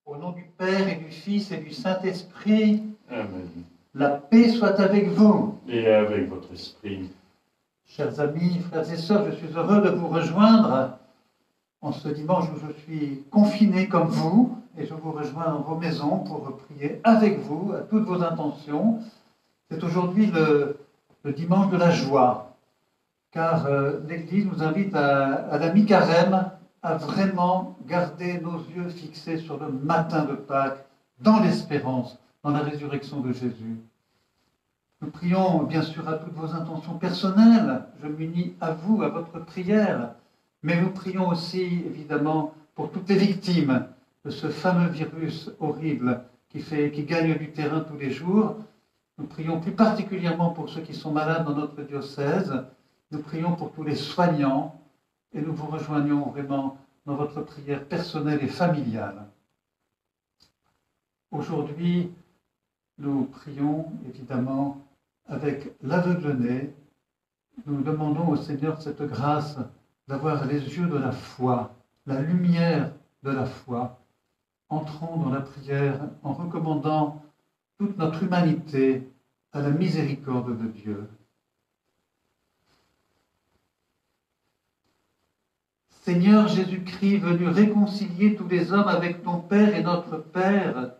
Au nom du Père et du Fils et du Saint-Esprit, Amen. la paix soit avec vous. Et avec votre esprit. Chers amis, frères et sœurs, je suis heureux de vous rejoindre en ce dimanche où je suis confiné comme vous, et je vous rejoins dans vos maisons pour prier avec vous à toutes vos intentions. C'est aujourd'hui le dimanche de la joie, car l'Église nous invite à la mi-carême à vraiment garder nos yeux fixés sur le matin de Pâques, dans l'espérance, dans la résurrection de Jésus. Nous prions bien sûr à toutes vos intentions personnelles, je m'unis à vous, à votre prière, mais nous prions aussi évidemment pour toutes les victimes de ce fameux virus horrible qui gagne du terrain tous les jours. Nous prions plus particulièrement pour ceux qui sont malades dans notre diocèse. Nous prions pour tous les soignants et nous vous rejoignons vraiment dans votre prière personnelle et familiale. Aujourd'hui, nous prions évidemment avec l'aveugle-né. Nous demandons au Seigneur cette grâce d'avoir les yeux de la foi, la lumière de la foi. Entrons dans la prière en recommandant toute notre humanité à la miséricorde de Dieu. Seigneur Jésus-Christ, venu réconcilier tous les hommes avec ton Père et notre Père,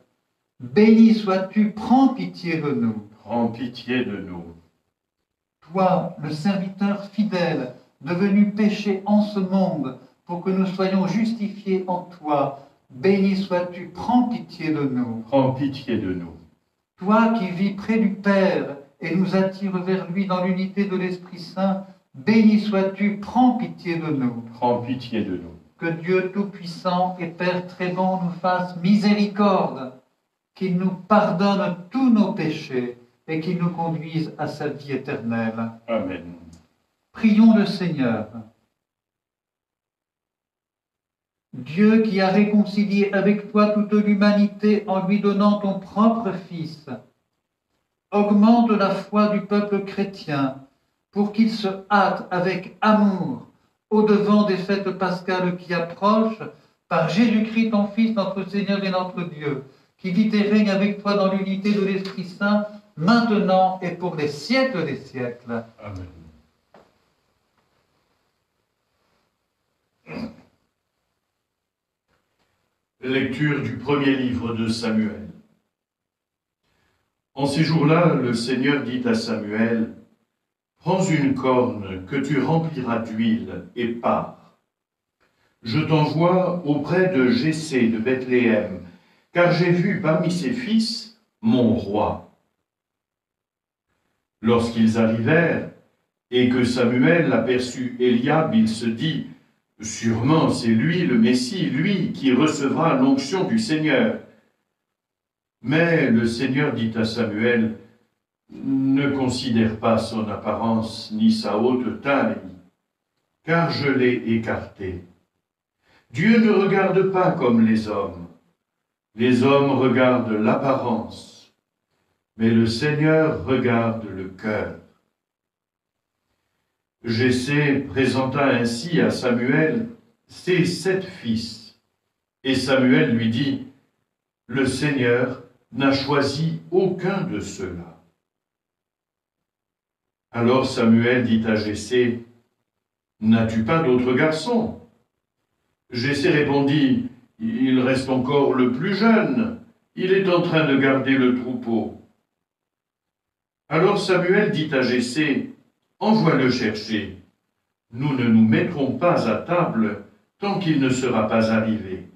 béni sois-tu, prends pitié de nous. Prends pitié de nous. Toi, le serviteur fidèle, devenu péché en ce monde, pour que nous soyons justifiés en toi, béni sois-tu, prends pitié de nous. Prends pitié de nous. Toi qui vis près du Père et nous attires vers lui dans l'unité de l'Esprit Saint, béni sois-tu, prends pitié de nous. Prends pitié de nous. Que Dieu Tout-Puissant et Père très bon nous fasse miséricorde, qu'il nous pardonne tous nos péchés et qu'il nous conduise à sa vie éternelle. Amen. Prions le Seigneur. Dieu qui a réconcilié avec toi toute l'humanité en lui donnant ton propre Fils, augmente la foi du peuple chrétien pour qu'il se hâte avec amour au-devant des fêtes pascales qui approchent, par Jésus-Christ ton Fils, notre Seigneur et notre Dieu, qui vit et règne avec toi dans l'unité de l'Esprit Saint, maintenant et pour les siècles des siècles. Amen. Lecture du premier livre de Samuel. En ces jours-là, le Seigneur dit à Samuel, « Prends une corne que tu rempliras d'huile et pars. Je t'envoie auprès de Jessé de Bethléem, car j'ai vu parmi ses fils mon roi. » Lorsqu'ils arrivèrent, et que Samuel aperçut Eliab, il se dit, « Sûrement c'est lui le Messie, lui qui recevra l'onction du Seigneur. » Mais le Seigneur dit à Samuel, « Ne considère pas son apparence ni sa haute taille, car je l'ai écarté. Dieu ne regarde pas comme les hommes. Les hommes regardent l'apparence, mais le Seigneur regarde le cœur. » Jessé présenta ainsi à Samuel ses 7 fils, et Samuel lui dit, « Le Seigneur n'a choisi aucun de ceux-là. » Alors Samuel dit à Jessé, « N'as-tu pas d'autres garçons ?» Jessé répondit, « Il reste encore le plus jeune, il est en train de garder le troupeau. » Alors Samuel dit à Jessé, « Envoie-le chercher. Nous ne nous mettrons pas à table tant qu'il ne sera pas arrivé. »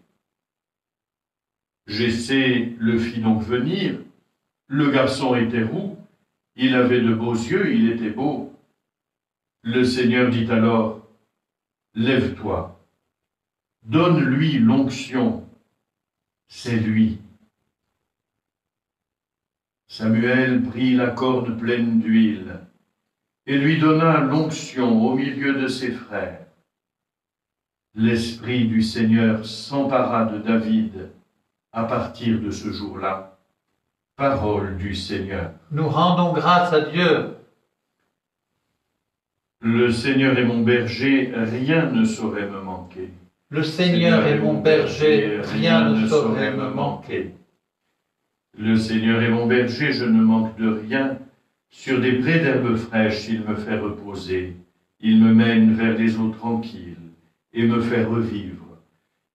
Jessé le fit donc venir. Le garçon était roux, il avait de beaux yeux, il était beau. Le Seigneur dit alors, « Lève-toi, donne-lui l'onction, c'est lui. » Samuel prit la corne pleine d'huile et lui donna l'onction au milieu de ses frères. L'Esprit du Seigneur s'empara de David à partir de ce jour-là. Parole du Seigneur. Nous rendons grâce à Dieu. Le Seigneur est mon berger, rien ne saurait me manquer. Le Seigneur est mon berger, rien ne saurait me manquer. Le Seigneur est mon berger, je ne manque de rien. Sur des prés d'herbes fraîches, il me fait reposer. Il me mène vers des eaux tranquilles et me fait revivre.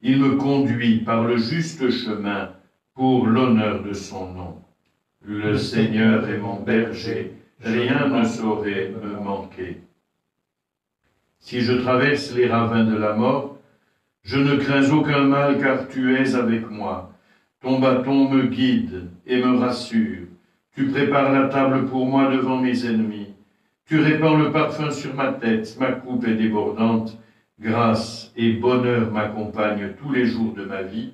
Il me conduit par le juste chemin pour l'honneur de son nom. Le Seigneur est mon berger, rien ne saurait me manquer. Si je traverse les ravins de la mort, je ne crains aucun mal car tu es avec moi. Ton bâton me guide et me rassure. Tu prépares la table pour moi devant mes ennemis. Tu répands le parfum sur ma tête, ma coupe est débordante. Grâce et bonheur m'accompagnent tous les jours de ma vie.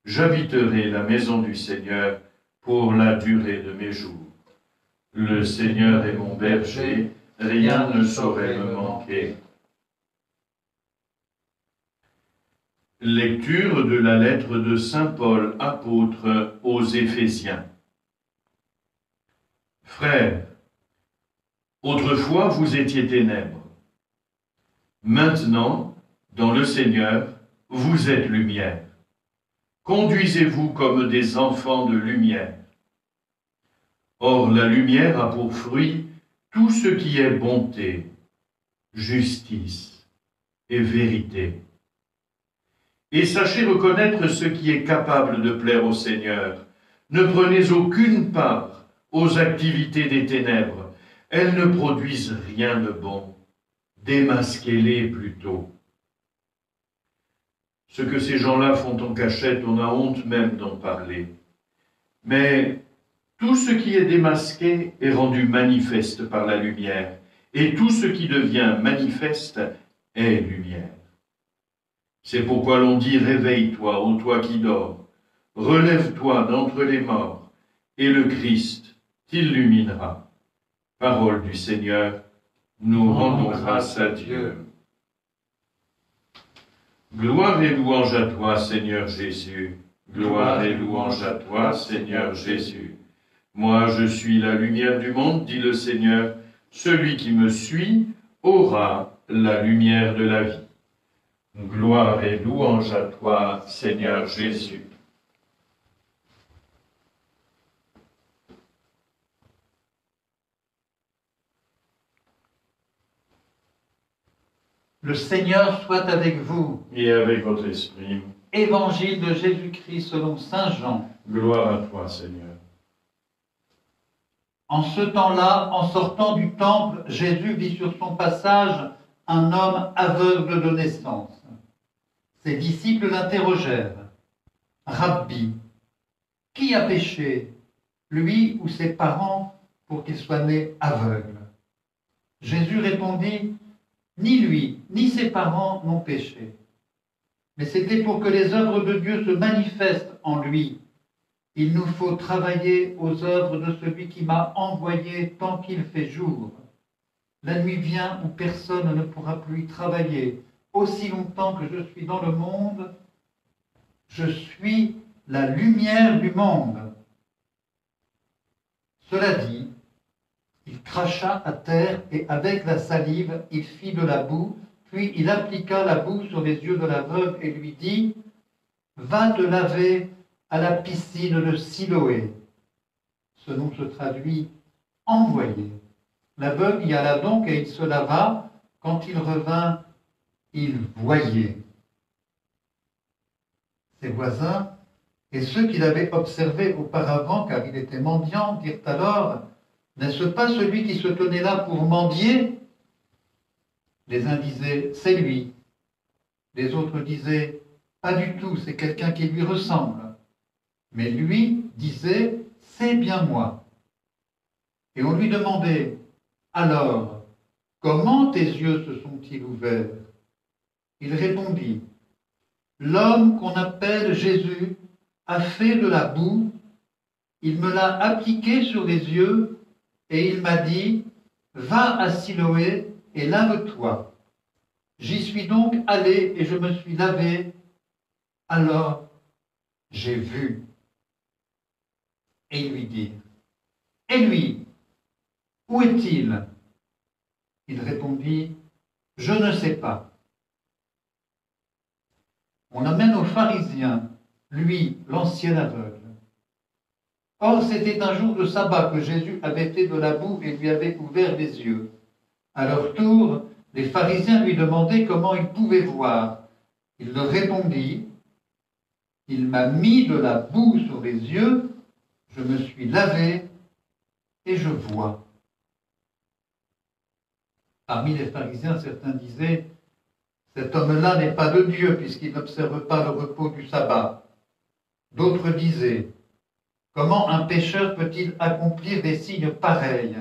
J'habiterai la maison du Seigneur pour la durée de mes jours. Le Seigneur est mon berger, rien ne saurait me manquer. Lecture de la lettre de saint Paul, apôtre aux Éphésiens. Frères, autrefois vous étiez ténèbres. Maintenant, dans le Seigneur, vous êtes lumière. Conduisez-vous comme des enfants de lumière. Or, la lumière a pour fruit tout ce qui est bonté, justice et vérité. Et sachez reconnaître ce qui est capable de plaire au Seigneur. Ne prenez aucune part aux activités des ténèbres. Elles ne produisent rien de bon. Démasquez-les plutôt. Ce que ces gens-là font en cachette, on a honte même d'en parler. Mais tout ce qui est démasqué est rendu manifeste par la lumière, et tout ce qui devient manifeste est lumière. C'est pourquoi l'on dit « Réveille-toi, ô toi qui dors, relève-toi d'entre les morts, et le Christ t'illuminera. » Parole du Seigneur, nous rendons grâce à Dieu. Gloire et louange à toi, Seigneur Jésus. Gloire et louange à toi, Seigneur Jésus. Moi, je suis la lumière du monde, dit le Seigneur. Celui qui me suit aura la lumière de la vie. Gloire et louange à toi, Seigneur Jésus. Le Seigneur soit avec vous. Et avec votre esprit. Évangile de Jésus-Christ selon saint Jean. Gloire à toi, Seigneur. En ce temps-là, en sortant du temple, Jésus vit sur son passage un homme aveugle de naissance. Ses disciples l'interrogèrent. « Rabbi, qui a péché, lui ou ses parents, pour qu'il soit né aveugle ?» Jésus répondit, « Ni lui, ni ses parents n'ont péché. Mais c'était pour que les œuvres de Dieu se manifestent en lui. Il nous faut travailler aux œuvres de celui qui m'a envoyé tant qu'il fait jour. La nuit vient où personne ne pourra plus y travailler. Aussi longtemps que je suis dans le monde, je suis la lumière du monde. » Cela dit, il cracha à terre et avec la salive, il fit de la boue, puis il appliqua la boue sur les yeux de l'aveugle et lui dit « Va te laver à la piscine de Siloé. » Ce nom se traduit « envoyé ». L'aveugle y alla donc et il se lava. Quand il revint, il voyait. Ses voisins et ceux qui l'avaient observé auparavant, car il était mendiant, dirent alors « N'est-ce pas celui qui se tenait là pour mendier ?» Les uns disaient « C'est lui ». Les autres disaient « Pas du tout, c'est quelqu'un qui lui ressemble ». Mais lui disait « C'est bien moi ». Et on lui demandait « Alors, comment tes yeux se sont-ils ouverts ?» Il répondit « L'homme qu'on appelle Jésus a fait de la boue, il me l'a appliqué sur les yeux et il m'a dit « Va à Siloé et lave-toi ». J'y suis donc allé et je me suis lavé, alors j'ai vu. Et ils lui dirent « Et lui, où est-il » Il répondit « Je ne sais pas. » on amène aux pharisiens, lui, l'ancien aveugle. Or, c'était un jour de sabbat que Jésus avait fait de la boue et lui avait ouvert les yeux. À leur tour, les pharisiens lui demandaient comment il pouvait voir. Il leur répondit, « Il m'a mis de la boue sur les yeux, je me suis lavé et je vois. » Parmi les pharisiens, certains disaient, « Cet homme-là n'est pas de Dieu puisqu'il n'observe pas le repos du sabbat. » D'autres disaient, « Comment un pécheur peut-il accomplir des signes pareils ?»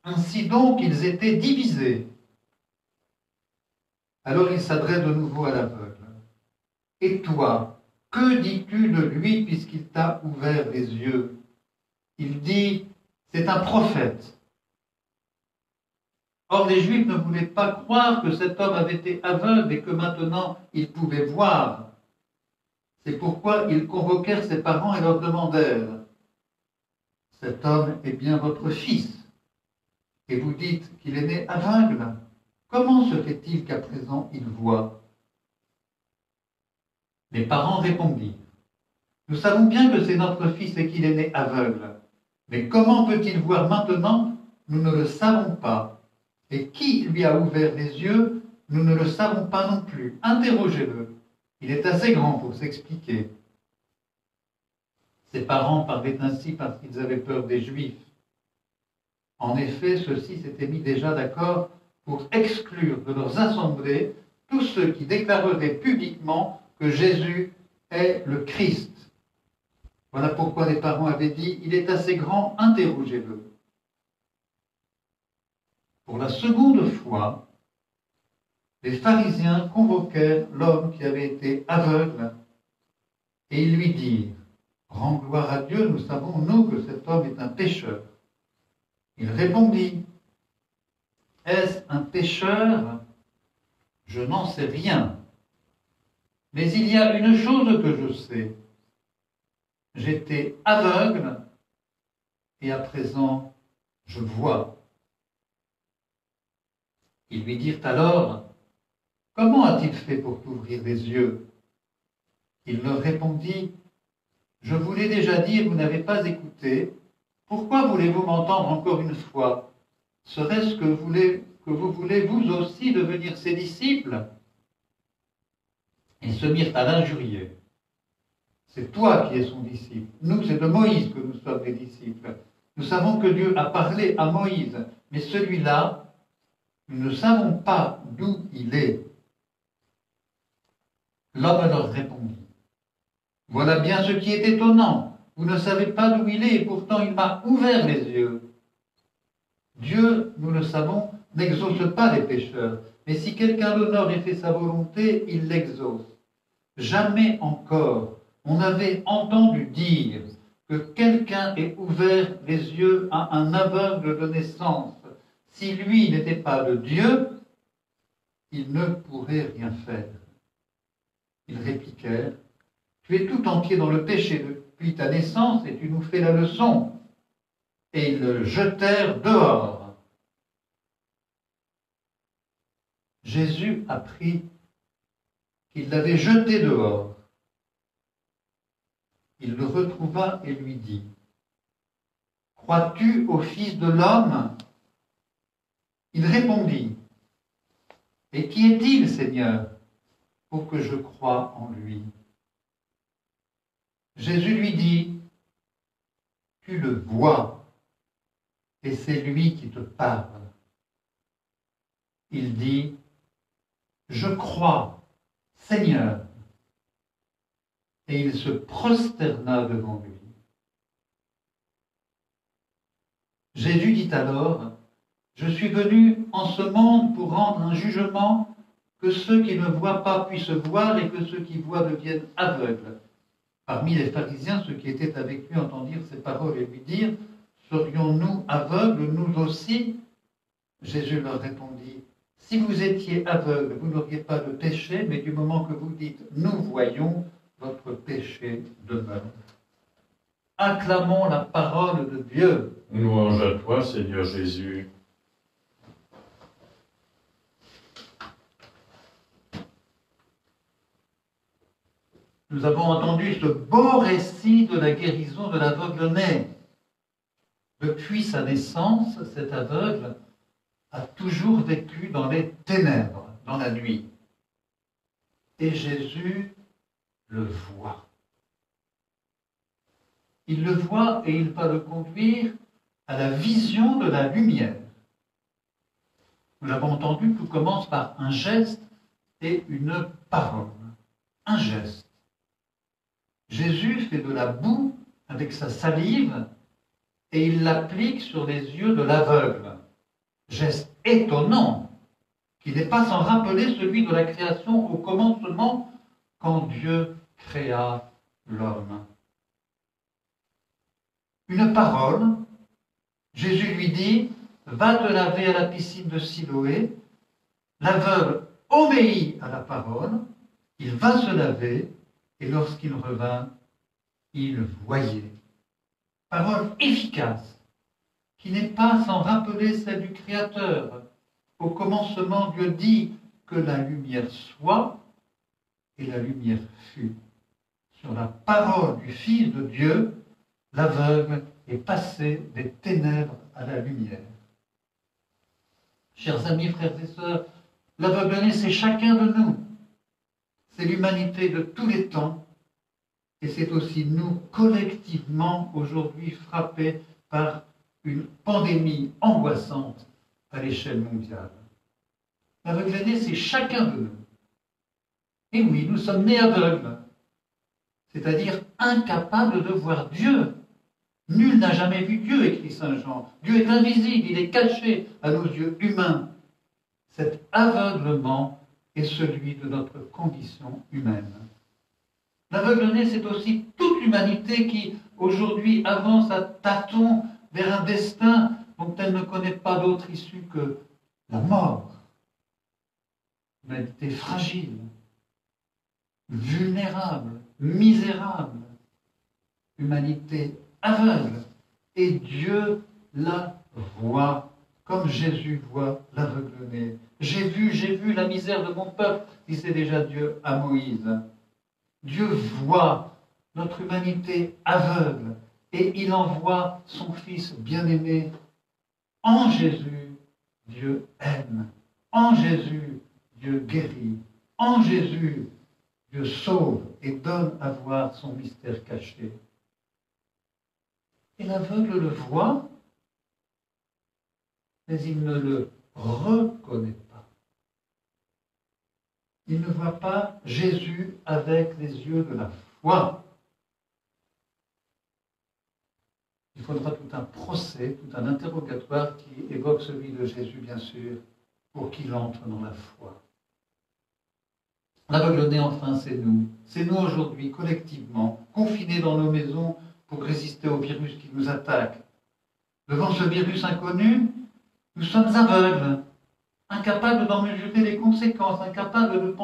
Ainsi donc, ils étaient divisés. Alors il s'adresse de nouveau à l'aveugle. « Et toi, que dis-tu de lui puisqu'il t'a ouvert les yeux ?» Il dit, « C'est un prophète. » Or, les Juifs ne voulaient pas croire que cet homme avait été aveugle et que maintenant il pouvait voir. C'est pourquoi ils convoquèrent ses parents et leur demandèrent, « Cet homme est bien votre fils, et vous dites qu'il est né aveugle. Comment se fait-il qu'à présent il voit ?» Les parents répondirent, « Nous savons bien que c'est notre fils et qu'il est né aveugle, mais comment peut-il voir maintenant? Nous ne le savons pas. Et qui lui a ouvert les yeux? Nous ne le savons pas non plus. Interrogez-le. Il est assez grand pour s'expliquer. » Ses parents parlaient ainsi parce qu'ils avaient peur des Juifs. En effet, ceux-ci s'étaient mis déjà d'accord pour exclure de leurs assemblées tous ceux qui déclareraient publiquement que Jésus est le Christ. Voilà pourquoi les parents avaient dit « Il est assez grand, interrogez-le. » Pour la seconde fois, les pharisiens convoquèrent l'homme qui avait été aveugle et ils lui dirent « Rends gloire à Dieu, nous savons, nous, que cet homme est un pécheur. » Il répondit « Est-ce un pécheur? Je n'en sais rien. Mais il y a une chose que je sais. J'étais aveugle et à présent je vois. » Ils lui dirent alors, « Comment a-t-il fait pour t'ouvrir les yeux ?» Il leur répondit, « Je vous l'ai déjà dit et vous n'avez pas écouté. Pourquoi voulez-vous m'entendre encore une fois? Serait-ce que vous voulez vous aussi devenir ses disciples ?» Ils se mirent à l'injurier. « C'est toi qui es son disciple. Nous, c'est de Moïse que nous sommes les disciples. Nous savons que Dieu a parlé à Moïse, mais celui-là, nous ne savons pas d'où il est. » L'homme leur répondit, « Voilà bien ce qui est étonnant. Vous ne savez pas d'où il est et pourtant il m'a ouvert les yeux. Dieu, nous le savons, n'exauce pas les pécheurs, mais si quelqu'un l'honore et fait sa volonté, il l'exauce. Jamais encore on n'avait entendu dire que quelqu'un ait ouvert les yeux à un aveugle de naissance. Si lui n'était pas de Dieu, il ne pourrait rien faire. » Ils répliquèrent, « Tu es tout entier dans le péché depuis ta naissance et tu nous fais la leçon. » Et ils le jetèrent dehors. Jésus apprit qu'il l'avait jeté dehors. Il le retrouva et lui dit, « Crois-tu au Fils de l'homme ?» Il répondit, « Et qui est-il, Seigneur, pour que je croie en lui ?» Jésus lui dit, « Tu le vois, et c'est lui qui te parle. » Il dit, « Je crois, Seigneur. » Et il se prosterna devant lui. Jésus dit alors, « Je suis venu en ce monde pour rendre un jugement que ceux qui ne voient pas puissent voir et que ceux qui voient deviennent aveugles. » Parmi les pharisiens, ceux qui étaient avec lui entendirent ces paroles et lui dirent, « Serions-nous aveugles, nous aussi ?» Jésus leur répondit, « Si vous étiez aveugles, vous n'auriez pas de péché, mais du moment que vous dites « nous voyons », votre péché demeure. » Acclamons la parole de Dieu. Louange à toi, Seigneur Jésus. Nous avons entendu ce beau récit de la guérison de l'aveugle-né. Depuis sa naissance, cet aveugle a toujours vécu dans les ténèbres, dans la nuit. Et Jésus le voit. Il le voit et il va le conduire à la vision de la lumière. Nous l'avons entendu, tout commence par un geste et une parole. Un geste. Jésus fait de la boue avec sa salive et il l'applique sur les yeux de l'aveugle. Geste étonnant, qui n'est pas sans rappeler celui de la création au commencement, quand Dieu créa l'homme. Une parole, Jésus lui dit, va te laver à la piscine de Siloé. L'aveugle obéit à la parole, il va se laver, et lorsqu'il revint, il voyait. Parole efficace, qui n'est pas sans rappeler celle du Créateur. Au commencement, Dieu dit que la lumière soit, et la lumière fut. Sur la parole du Fils de Dieu, l'aveugle est passé des ténèbres à la lumière. Chers amis, frères et sœurs, l'aveugle-né, c'est chacun de nous. C'est l'humanité de tous les temps. Et c'est aussi nous, collectivement, aujourd'hui frappés par une pandémie angoissante à l'échelle mondiale. L'aveugle-né, c'est chacun de nous. Et oui, nous sommes nés aveugles, c'est-à-dire incapables de voir Dieu. Nul n'a jamais vu Dieu, écrit saint Jean. Dieu est invisible, il est caché à nos yeux humains. Cet aveuglement est celui de notre condition humaine. L'aveugle-né, c'est aussi toute l'humanité qui, aujourd'hui, avance à tâtons vers un destin dont elle ne connaît pas d'autre issue que la mort. L'humanité fragile, vulnérable, misérable, humanité aveugle. Et Dieu la voit, comme Jésus voit l'aveugle-né. J'ai vu la misère de mon peuple, disait déjà Dieu à Moïse. Dieu voit notre humanité aveugle et il envoie son Fils bien-aimé. En Jésus, Dieu aime. En Jésus, Dieu guérit. En Jésus, Dieu sauve et donne à voir son mystère caché. Et l'aveugle le voit, mais il ne le reconnaît pas. Il ne voit pas Jésus avec les yeux de la foi. Il faudra tout un procès, tout un interrogatoire qui évoque celui de Jésus, bien sûr, pour qu'il entre dans la foi. L'aveugle-né, enfin, c'est nous. C'est nous aujourd'hui, collectivement, confinés dans nos maisons pour résister au virus qui nous attaque. Devant ce virus inconnu, nous sommes aveugles, incapables d'en mesurer les conséquences, incapables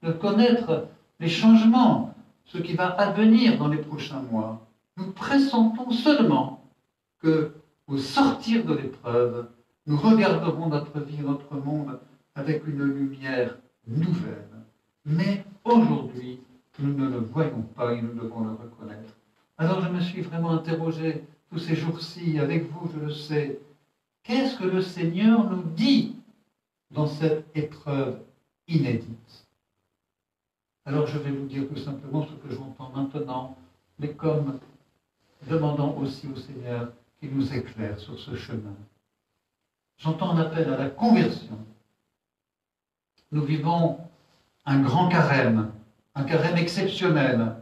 de connaître les changements, ce qui va advenir dans les prochains mois. Nous pressentons seulement que, au sortir de l'épreuve, nous regarderons notre vie, notre monde avec une lumière nouvelle. Mais aujourd'hui, nous ne le voyons pas et nous devons le reconnaître. Alors je me suis vraiment interrogé tous ces jours-ci, avec vous, je le sais. Qu'est-ce que le Seigneur nous dit dans cette épreuve inédite? Alors je vais vous dire tout simplement ce que j'entends maintenant, mais comme demandant aussi au Seigneur qu'il nous éclaire sur ce chemin. J'entends un appel à la conversion. Nous vivons un grand carême exceptionnel.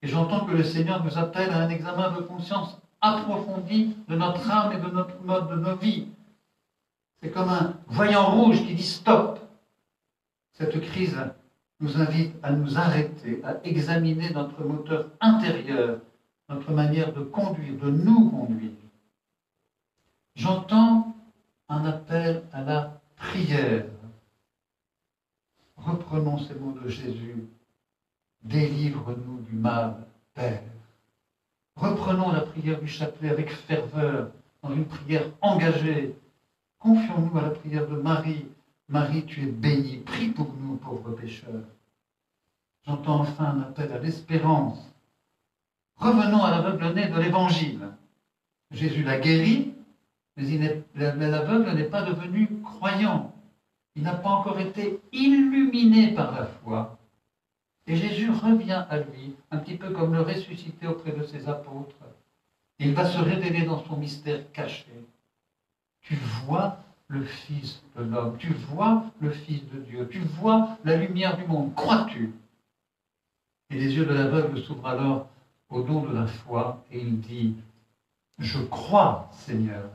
Et j'entends que le Seigneur nous appelle à un examen de conscience approfondi de notre âme et de notre mode de nos vies. C'est comme un voyant rouge qui dit stop. Cette crise nous invite à nous arrêter, à examiner notre moteur intérieur, notre manière de conduire, de nous conduire. J'entends un appel à la prière. Reprenons ces mots de Jésus. Délivre-nous du mal, Père. Reprenons la prière du chapelet avec ferveur, dans une prière engagée. Confions-nous à la prière de Marie. Marie, tu es bénie. Prie pour nous, pauvres pécheurs. J'entends enfin un appel à l'espérance. Revenons à l'aveugle-né de l'Évangile. Jésus l'a guéri, mais l'aveugle n'est pas devenu croyant. Il n'a pas encore été illuminé par la foi. Et Jésus revient à lui, un petit peu comme le ressuscité auprès de ses apôtres. Il va se révéler dans son mystère caché. Tu vois le Fils de l'homme, tu vois le Fils de Dieu, tu vois la lumière du monde, crois-tu? Et les yeux de l'aveugle s'ouvrent alors au don de la foi et il dit, je crois, Seigneur.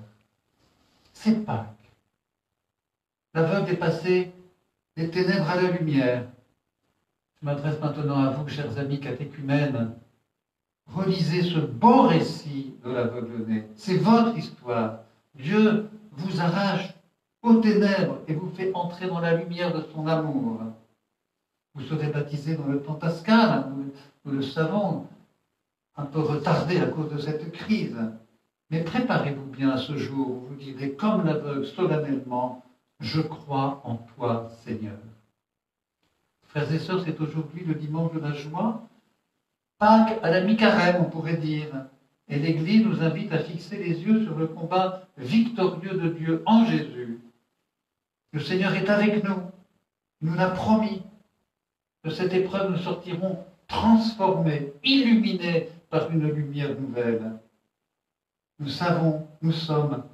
C'est Pâques. L'aveugle est passé des ténèbres à la lumière. Je m'adresse maintenant à vous, chers amis catéchumènes. Relisez ce beau récit de l'aveugle-né. C'est votre histoire. Dieu vous arrache aux ténèbres et vous fait entrer dans la lumière de son amour. Vous serez baptisés dans le temps pascal, nous le savons, un peu retardé à cause de cette crise. Mais préparez-vous bien à ce jour où vous direz comme l'aveugle solennellement, je crois en toi, Seigneur. Frères et sœurs, c'est aujourd'hui le dimanche de la joie. Pâques à la mi-carême, on pourrait dire. Et l'Église nous invite à fixer les yeux sur le combat victorieux de Dieu en Jésus. Le Seigneur est avec nous. Il nous l'a promis. De cette épreuve, nous sortirons transformés, illuminés par une lumière nouvelle. Nous savons, nous sommes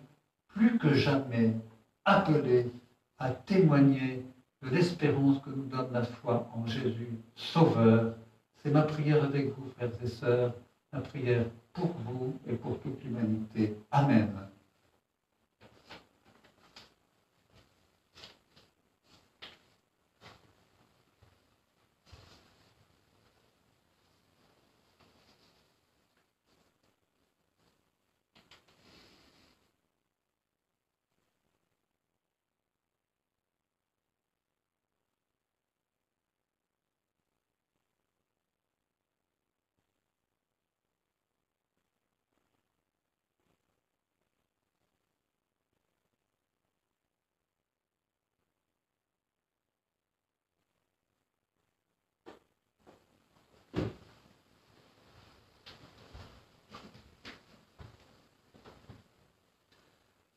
plus que jamais appelés à témoigner de l'espérance que nous donne la foi en Jésus, Sauveur. C'est ma prière avec vous, frères et sœurs, ma prière pour vous et pour toute l'humanité. Amen.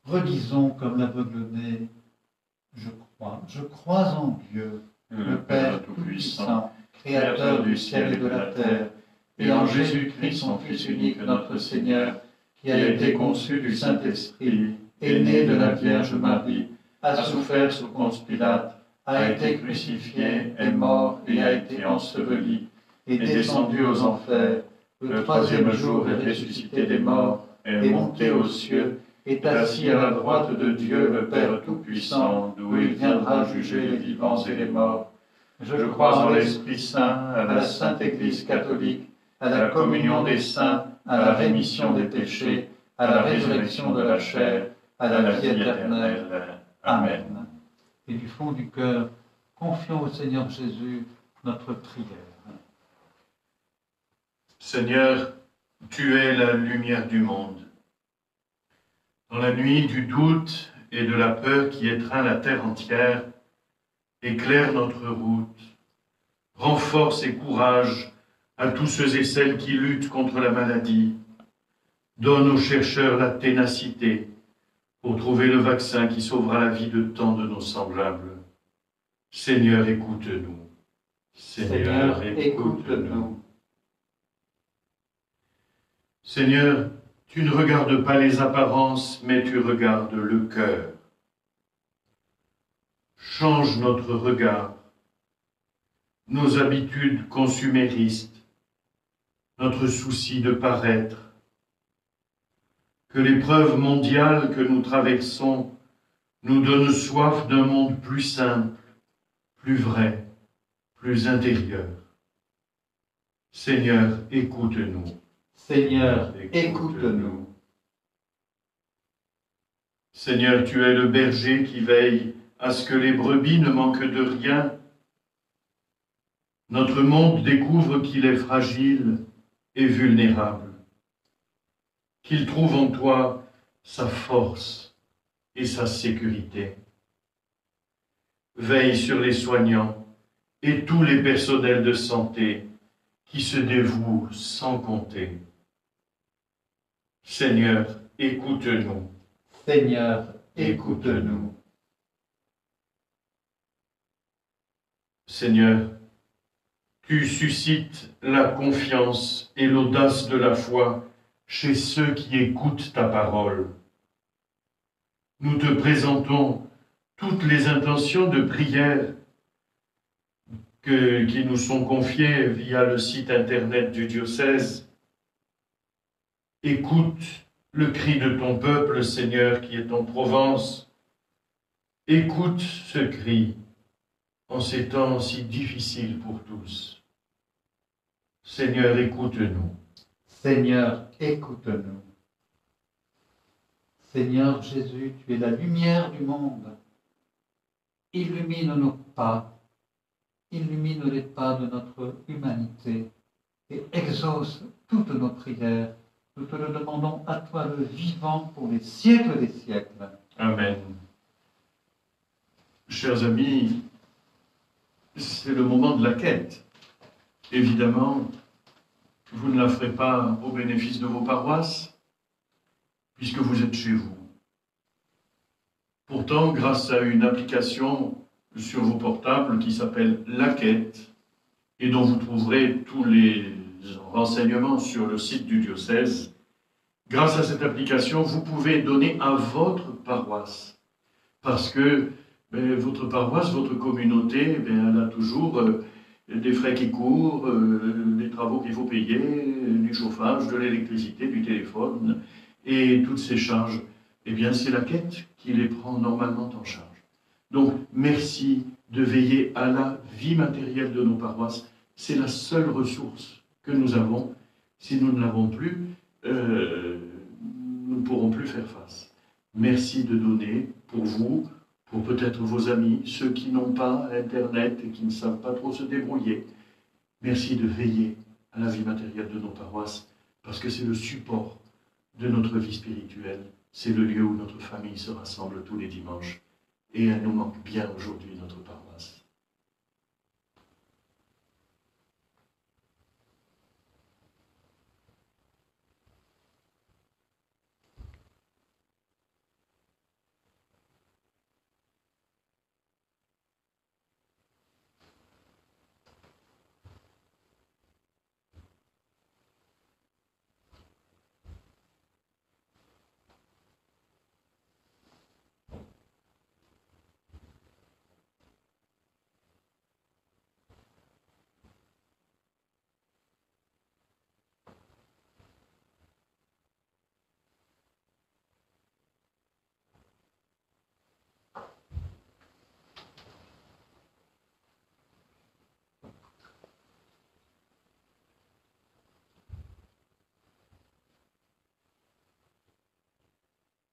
Relisons comme l'aveugle-né, je crois. Je crois en Dieu, le Père Tout-Puissant, Créateur du ciel et de la terre, et en Jésus-Christ, son Fils unique, notre Seigneur, qui a été conçu du Saint-Esprit, est né de la Vierge Marie, a souffert sous Ponce Pilate, a été crucifié, est mort et a été enseveli, est descendu aux enfers, le troisième jour est ressuscité des morts, est monté aux cieux, est assis à la droite de Dieu, le Père Tout-Puissant, d'où il viendra juger les vivants et les morts. Je crois en l'Esprit Saint, à la Sainte Église catholique, à la communion des saints, à la rémission des péchés, à la résurrection de la chair, à la vie éternelle. Amen. Et du fond du cœur, confions au Seigneur Jésus notre prière. Seigneur, tu es la lumière du monde. Dans la nuit du doute et de la peur qui étreint la terre entière, éclaire notre route, rends force et courage à tous ceux et celles qui luttent contre la maladie. Donne aux chercheurs la ténacité pour trouver le vaccin qui sauvera la vie de tant de nos semblables. Seigneur, écoute-nous. Seigneur, écoute-nous. Seigneur, tu ne regardes pas les apparences, mais tu regardes le cœur. Change notre regard, nos habitudes consuméristes, notre souci de paraître. Que l'épreuve mondiale que nous traversons nous donne soif d'un monde plus simple, plus vrai, plus intérieur. Seigneur, écoute-nous. Seigneur, écoute-nous. Seigneur, tu es le berger qui veille à ce que les brebis ne manquent de rien. Notre monde découvre qu'il est fragile et vulnérable, qu'il trouve en toi sa force et sa sécurité. Veille sur les soignants et tous les personnels de santé qui se dévouent sans compter. Seigneur, écoute-nous. Seigneur, écoute-nous. Seigneur, tu suscites la confiance et l'audace de la foi chez ceux qui écoutent ta parole. Nous te présentons toutes les intentions de prière qui nous sont confiées via le site internet du diocèse. Écoute le cri de ton peuple, Seigneur, qui est en Provence. Écoute ce cri en ces temps si difficiles pour tous. Seigneur, écoute-nous. Seigneur, écoute-nous. Seigneur Jésus, tu es la lumière du monde. Illumine nos pas, illumine les pas de notre humanité et exauce toutes nos prières. Nous te le demandons à toi, le vivant, pour les siècles des siècles. Amen. Chers amis, c'est le moment de la quête. Évidemment, vous ne la ferez pas au bénéfice de vos paroisses, puisque vous êtes chez vous. Pourtant, grâce à une application sur vos portables qui s'appelle La Quête, et dont vous trouverez tous les renseignements sur le site du diocèse, grâce à cette application, vous pouvez donner à votre paroisse. Parce que votre paroisse, votre communauté, elle a toujours des frais qui courent, des travaux qu'il faut payer, du chauffage, de l'électricité, du téléphone, et toutes ces charges. Eh bien, c'est la Quête qui les prend normalement en charge. Donc, merci de veiller à la vie matérielle de nos paroisses. C'est la seule ressource que nous avons. Si nous ne l'avons plus, nous ne pourrons plus faire face. Merci de donner pour vous, pour peut-être vos amis, ceux qui n'ont pas Internet et qui ne savent pas trop se débrouiller. Merci de veiller à la vie matérielle de nos paroisses, parce que c'est le support de notre vie spirituelle. C'est le lieu où notre famille se rassemble tous les dimanches. Et elle nous manque bien aujourd'hui, notre paroisse.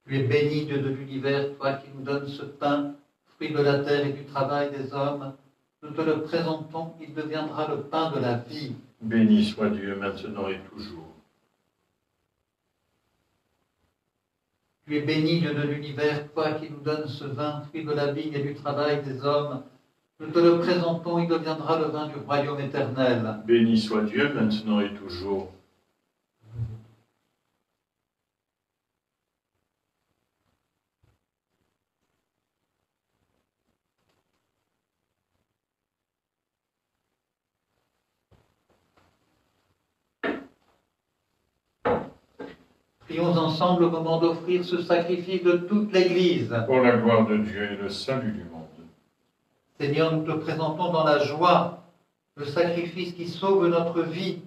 Tu es béni, Dieu de l'univers, toi qui nous donnes ce pain, fruit de la terre et du travail des hommes. Nous te le présentons, il deviendra le pain de la vie. Béni soit Dieu maintenant et toujours. Tu es béni, Dieu de l'univers, toi qui nous donnes ce vin, fruit de la vigne et du travail des hommes. Nous te le présentons, il deviendra le vin du royaume éternel. Béni soit Dieu maintenant et toujours. Prions ensemble au moment d'offrir ce sacrifice de toute l'Église. Pour la gloire de Dieu et le salut du monde. Seigneur, nous te présentons dans la joie le sacrifice qui sauve notre vie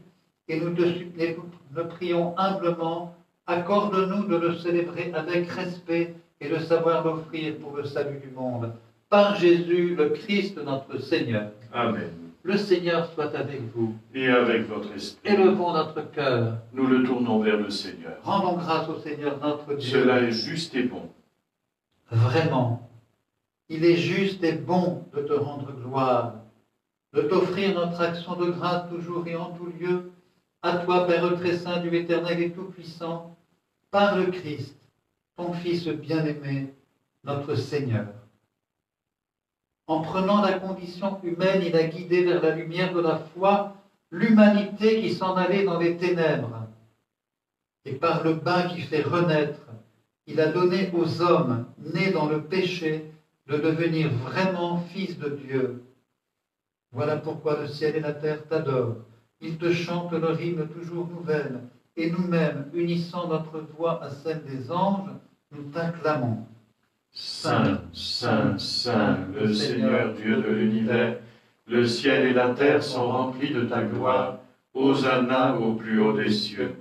et nous te prions humblement, accorde-nous de le célébrer avec respect et de savoir l'offrir pour le salut du monde. Par Jésus, le Christ notre Seigneur. Amen. Le Seigneur soit avec vous. Et avec votre esprit. Élevons notre cœur. Nous le tournons vers le Seigneur. Rendons grâce au Seigneur notre Dieu. Cela est juste et bon. Vraiment, il est juste et bon de te rendre gloire, de t'offrir notre action de grâce toujours et en tout lieu, à toi, Père très saint, Dieu éternel et tout-puissant, par le Christ, ton Fils bien-aimé, notre Seigneur. En prenant la condition humaine, il a guidé vers la lumière de la foi l'humanité qui s'en allait dans les ténèbres. Et par le bain qui fait renaître, il a donné aux hommes nés dans le péché de devenir vraiment fils de Dieu. Voilà pourquoi le ciel et la terre t'adorent. Ils te chantent leur hymne toujours nouvelle. Et nous-mêmes, unissant notre voix à celle des anges, nous t'acclamons. Saint, Saint, Saint, le Seigneur Dieu de l'univers, le ciel et la terre sont remplis de ta gloire. Hosanna au plus haut des cieux.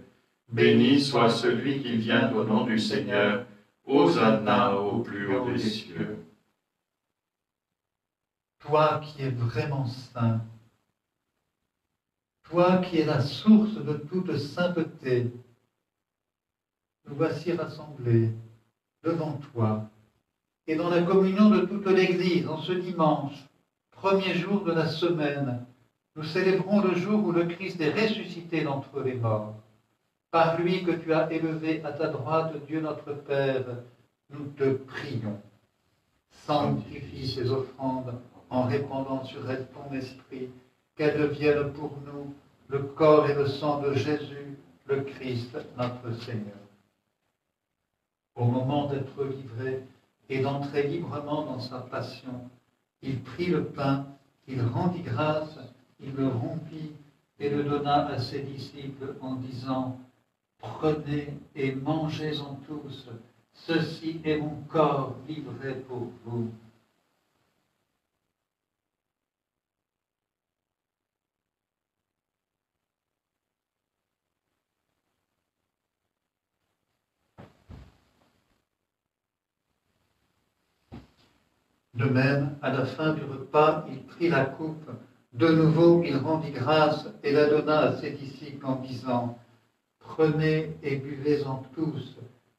Béni soit celui qui vient au nom du Seigneur. Hosanna au plus haut des cieux. Toi qui es vraiment saint, toi qui es la source de toute sainteté, nous voici rassemblés devant toi et dans la communion de toute l'Église en ce dimanche, premier jour de la semaine. Nous célébrons le jour où le Christ est ressuscité d'entre les morts. Par lui que tu as élevé à ta droite, Dieu notre Père, nous te prions. Sanctifie ces offrandes en répandant sur elles ton esprit, qu'elles deviennent pour nous le corps et le sang de Jésus, le Christ, notre Seigneur. Au moment d'être livré et d'entrer librement dans sa passion, il prit le pain, il rendit grâce, il le rompit et le donna à ses disciples en disant « Prenez et mangez-en tous, ceci est mon corps livré pour vous. » De même, à la fin du repas, il prit la coupe. De nouveau, il rendit grâce et la donna à ses disciples en disant « Prenez et buvez-en tous,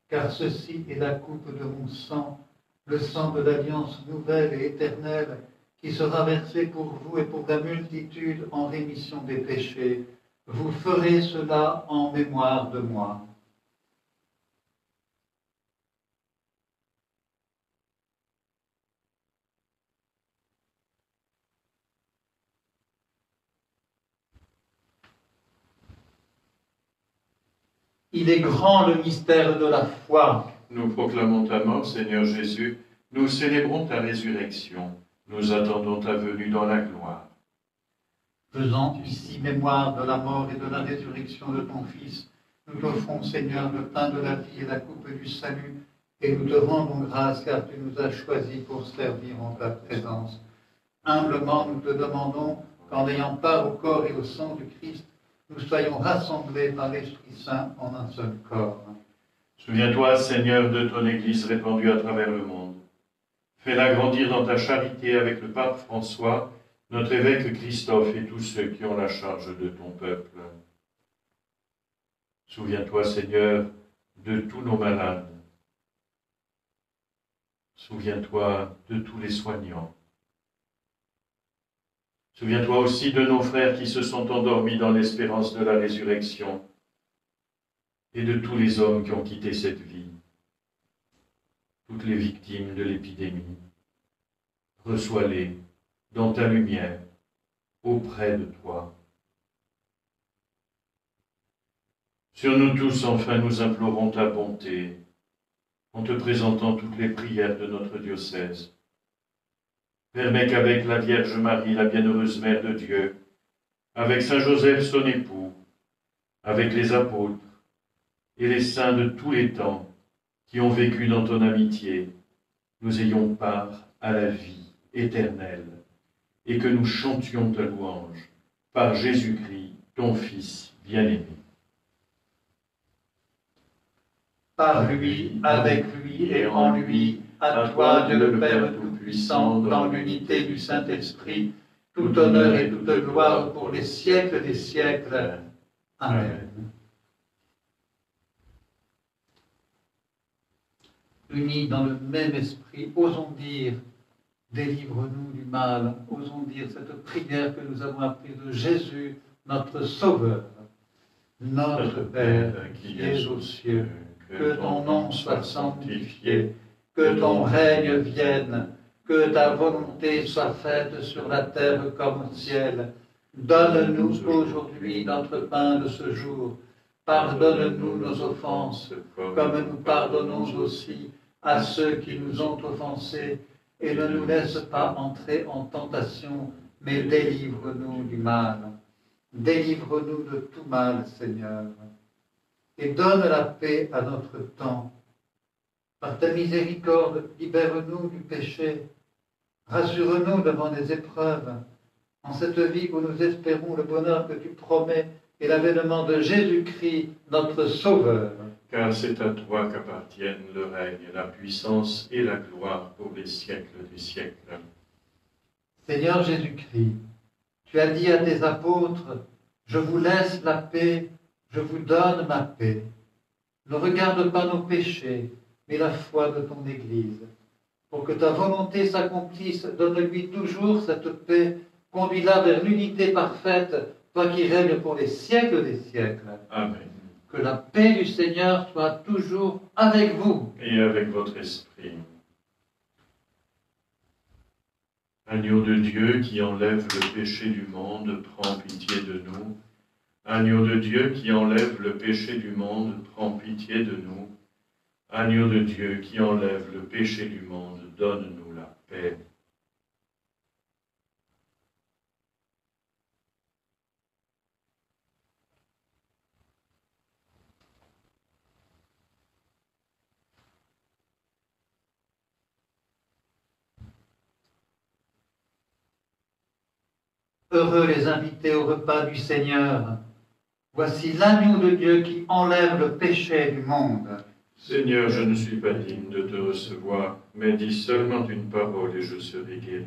car ceci est la coupe de mon sang, le sang de l'alliance nouvelle et éternelle, qui sera versé pour vous et pour la multitude en rémission des péchés. Vous ferez cela en mémoire de moi. » Il est grand le mystère de la foi. Nous proclamons ta mort, Seigneur Jésus. Nous célébrons ta résurrection. Nous attendons ta venue dans la gloire. Faisant ici mémoire de la mort et de la résurrection de ton Fils, nous t'offrons, Seigneur, le pain de la vie et la coupe du salut, et nous te rendons grâce car tu nous as choisis pour servir en ta présence. Humblement, nous te demandons qu'en ayant part au corps et au sang du Christ, nous soyons rassemblés par l'Esprit Saint en un seul corps. Souviens-toi, Seigneur, de ton Église répandue à travers le monde. Fais-la grandir dans ta charité avec le pape François, notre évêque Christophe et tous ceux qui ont la charge de ton peuple. Souviens-toi, Seigneur, de tous nos malades. Souviens-toi de tous les soignants. Souviens-toi aussi de nos frères qui se sont endormis dans l'espérance de la résurrection et de tous les hommes qui ont quitté cette vie, toutes les victimes de l'épidémie. Reçois-les dans ta lumière, auprès de toi. Sur nous tous, enfin, nous implorons ta bonté, en te présentant toutes les prières de notre diocèse. Permets qu'avec la Vierge Marie, la bienheureuse Mère de Dieu, avec Saint Joseph son époux, avec les apôtres et les saints de tous les temps qui ont vécu dans ton amitié, nous ayons part à la vie éternelle et que nous chantions ta louange par Jésus-Christ, ton Fils bien-aimé. Par lui, avec lui et en lui, à toi, Dieu le Père Tout-Puissant, dans l'unité du Saint-Esprit, tout honneur et toute gloire pour les siècles des siècles. Amen. Unis dans le même esprit, osons dire « Délivre-nous du mal », osons dire cette prière que nous avons apprise de Jésus, notre Sauveur. Notre Père qui es aux cieux, que ton nom soit sanctifié, que ton règne vienne, Que ta volonté soit faite sur la terre comme au ciel. Donne-nous aujourd'hui notre pain de ce jour. Pardonne-nous nos offenses, comme nous pardonnons aussi à ceux qui nous ont offensés. Et ne nous laisse pas entrer en tentation, mais délivre-nous du mal. Délivre-nous de tout mal, Seigneur. Et donne la paix à notre temps. Par ta miséricorde, libère-nous du péché. Rassure-nous devant les épreuves. En cette vie où nous espérons le bonheur que tu promets et l'avènement de Jésus-Christ, notre Sauveur. Car c'est à toi qu'appartiennent le règne, la puissance et la gloire pour les siècles des siècles. Seigneur Jésus-Christ, tu as dit à tes apôtres, « Je vous laisse la paix, je vous donne ma paix. Ne regarde pas nos péchés, mais la foi de ton Église. Pour que ta volonté s'accomplisse, donne-lui toujours cette paix, conduis-la vers l'unité parfaite, toi qui règnes pour les siècles des siècles. » Amen. Que la paix du Seigneur soit toujours avec vous. Et avec votre esprit. Agneau de Dieu qui enlève le péché du monde, prends pitié de nous. Agneau de Dieu qui enlève le péché du monde, prends pitié de nous. Agneau de Dieu qui enlève le péché du monde, donne-nous la paix. Heureux les invités au repas du Seigneur. Voici l'agneau de Dieu qui enlève le péché du monde. Seigneur, je ne suis pas digne de te recevoir, mais dis seulement une parole et je serai guéri.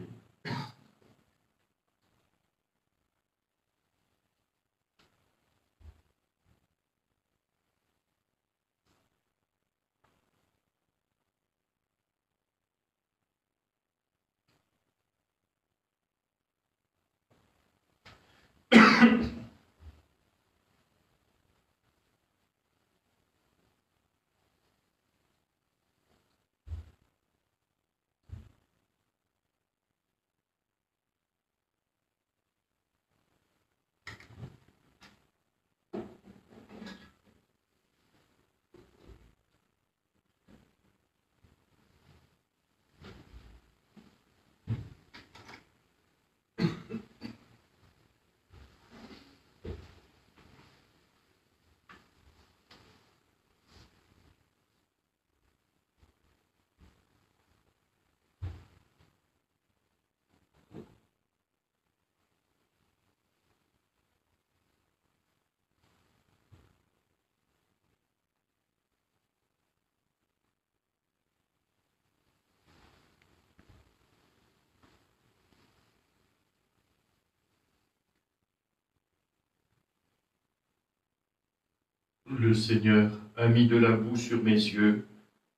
Le Seigneur a mis de la boue sur mes yeux,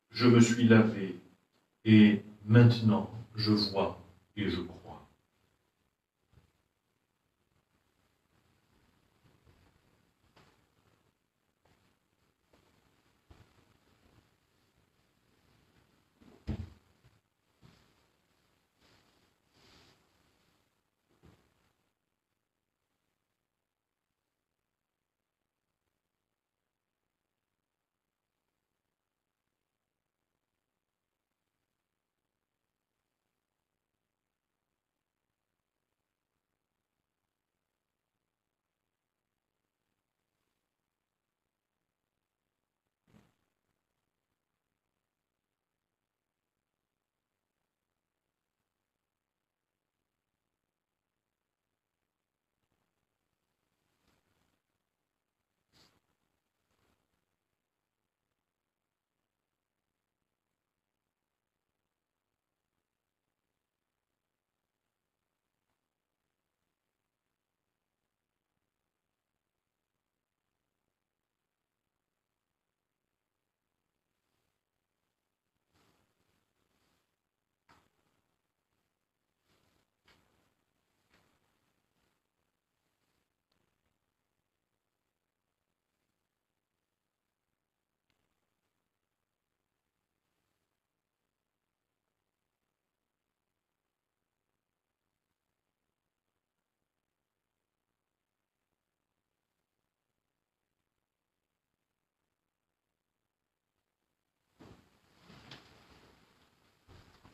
je me suis lavé, et maintenant je vois et je crois.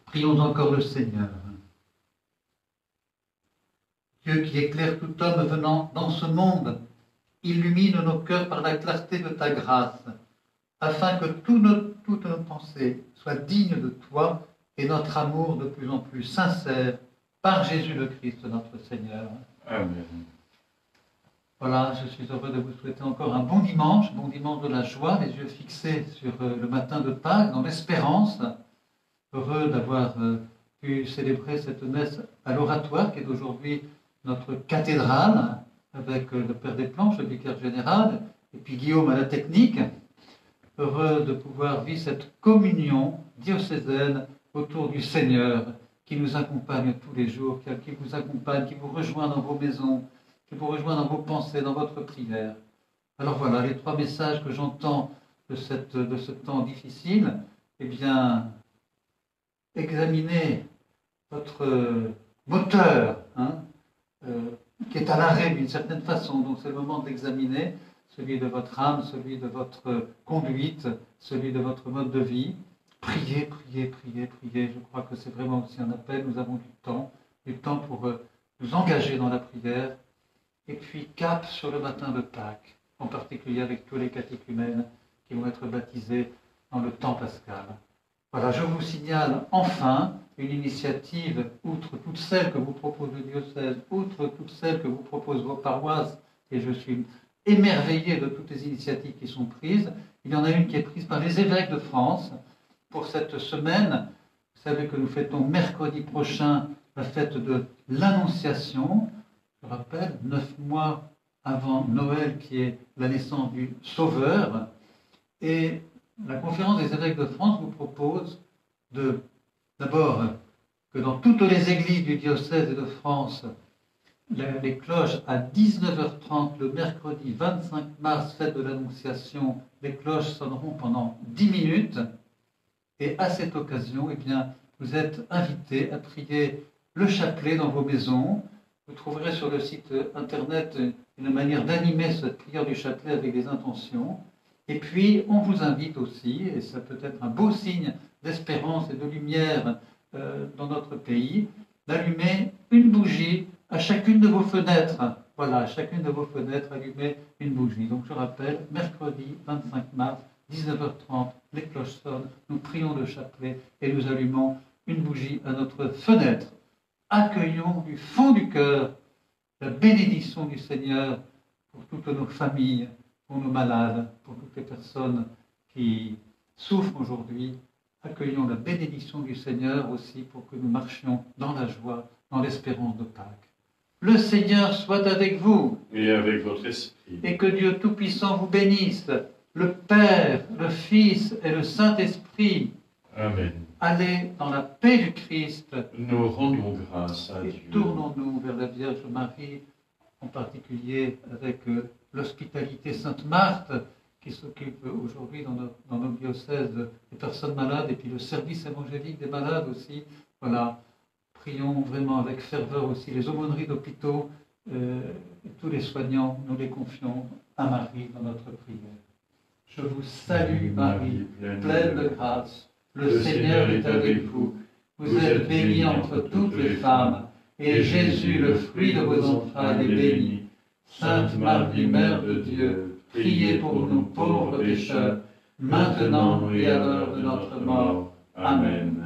Prions encore le Seigneur. Dieu qui éclaire tout homme venant dans ce monde, illumine nos cœurs par la clarté de ta grâce, afin que toutes nos pensées soient dignes de toi et notre amour de plus en plus sincère par Jésus le Christ, notre Seigneur. Amen. Voilà, je suis heureux de vous souhaiter encore un bon dimanche de la joie, les yeux fixés sur le matin de Pâques, dans l'espérance. Heureux d'avoir pu célébrer cette messe à l'oratoire, qui est aujourd'hui notre cathédrale, avec le Père Desplanches, le vicaire général, et puis Guillaume à la technique. Heureux de pouvoir vivre cette communion diocésaine autour du Seigneur, qui nous accompagne tous les jours, qui vous accompagne, qui vous rejoint dans vos maisons, qui vous rejoint dans vos pensées, dans votre prière. Alors voilà, les trois messages que j'entends de ce temps difficile. Eh bien, examinez votre moteur, qui est à l'arrêt d'une certaine façon. Donc c'est le moment d'examiner celui de votre âme, celui de votre conduite, celui de votre mode de vie. Priez, priez, priez, priez. Je crois que c'est vraiment aussi un appel. Nous avons du temps pour nous engager dans la prière. Et puis cap sur le matin de Pâques, en particulier avec tous les catéchumènes qui vont être baptisés dans le temps pascal. Voilà, je vous signale enfin une initiative, outre toutes celles que vous propose le diocèse, outre toutes celles que vous proposent vos paroisses, et je suis émerveillé de toutes les initiatives qui sont prises. Il y en a une qui est prise par les évêques de France pour cette semaine. Vous savez que nous fêtons mercredi prochain la fête de l'Annonciation. Je rappelle, 9 mois avant Noël, qui est la naissance du Sauveur. Et la conférence des évêques de France vous propose d'abord que dans toutes les églises du diocèse et de France, les cloches à 19h30 le mercredi 25 mars, fête de l'Annonciation, les cloches sonneront pendant 10 minutes. Et à cette occasion, eh bien, vous êtes invités à prier le chapelet dans vos maisons. Vous trouverez sur le site internet une manière d'animer cette prière du chapelet avec des intentions. Et puis, on vous invite aussi, et ça peut être un beau signe d'espérance et de lumière dans notre pays, d'allumer une bougie à chacune de vos fenêtres. Voilà, à chacune de vos fenêtres, allumez une bougie. Donc, je rappelle, mercredi 25 mars, 19h30, les cloches sonnent, nous prions le chapelet et nous allumons une bougie à notre fenêtre. Accueillons du fond du cœur la bénédiction du Seigneur pour toutes nos familles, pour nos malades, pour toutes les personnes qui souffrent aujourd'hui. Accueillons la bénédiction du Seigneur aussi pour que nous marchions dans la joie, dans l'espérance de Pâques. Le Seigneur soit avec vous. Et avec votre esprit. Et que Dieu Tout-Puissant vous bénisse, le Père, le Fils et le Saint-Esprit. Amen. Allez dans la paix du Christ. Nous rendons grâce à Et Dieu. tournons-nous vers la Vierge Marie, en particulier avec l'hospitalité Sainte-Marthe, qui s'occupe aujourd'hui dans nos diocèses des personnes malades, et puis le service évangélique des malades aussi. Voilà, prions vraiment avec ferveur aussi les aumôneries d'hôpitaux, et tous les soignants, nous les confions à Marie dans notre prière. Je vous salue Marie, pleine de grâce. Le Seigneur est avec vous. Vous êtes bénie entre toutes les femmes, et Jésus, le fruit de vos entrailles, est béni. Sainte Marie, Mère de Dieu, priez pour nous pauvres pécheurs, maintenant et à l'heure de notre mort. Amen.